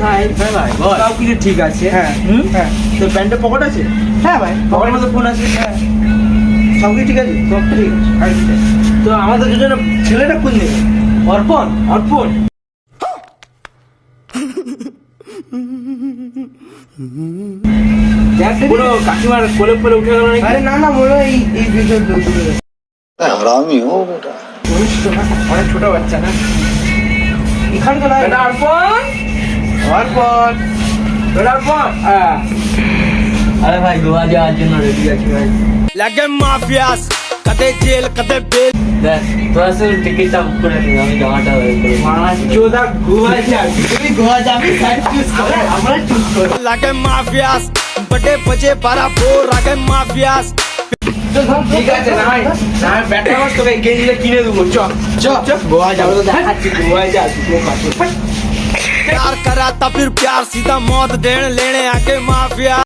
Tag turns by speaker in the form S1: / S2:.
S1: ভাই।
S2: হ্যাঁ ভাই বল।
S1: সব কিছু ঠিক আছে।
S2: হ্যাঁ
S1: হ্যাঁ।
S2: তোর প্যান্টে পকেট আছে?
S1: হ্যাঁ ভাই,
S2: পকেটের মধ্যে ফোন আছে?
S1: হ্যাঁ, সব কিছু ঠিক আছে।
S2: সব তো ঠিক আছে।
S1: আর কি চাই?
S2: তো আমাদের দুজনে
S1: ছেলেটা কোন দিকে?
S2: অর্পণ অর্পণ দেখ পুরো কাকিমার কোলে কোলে উঠে গেল নাকি?
S1: আরে না না, মনে হয় এই ভিডিও
S3: हरामी हो बेटा।
S1: তো না, অনেক ছোট বাচ্চা না, এখানে তো না।
S2: বেটা অর্পণ অর্পণ বেটা অর্পণ
S4: अरे भाई गोवा যাওয়ার জন্য রেডি আছি ভাই।
S5: লাগে মাফিয়াস কতে জেল কতে বেল।
S4: দেখ তোরা শুধু টিকিটটা বুক করে দিন, আমি জামাটা বের করে দিই।
S2: মারা চোদা গোয়া যাবি।
S1: তুই গোয়া যাবি, সাইড চুজ করে।
S2: আমরা চুজ করব।
S5: লাগে মাফিয়াস বটে বজে বারা ফোর লাগে মাফিয়াস।
S2: ঠিক আছে না ভাই, না ব্যাটা মাছ তোকে এই গেঞ্জিটা কিনে দেবো। চ চ চ গোয়া যাবো। তো দেখাচ্ছি গোয়া যাবি।
S5: प्यार करा था फिर प्यार सीधा मौत देने लेने आके माफिया।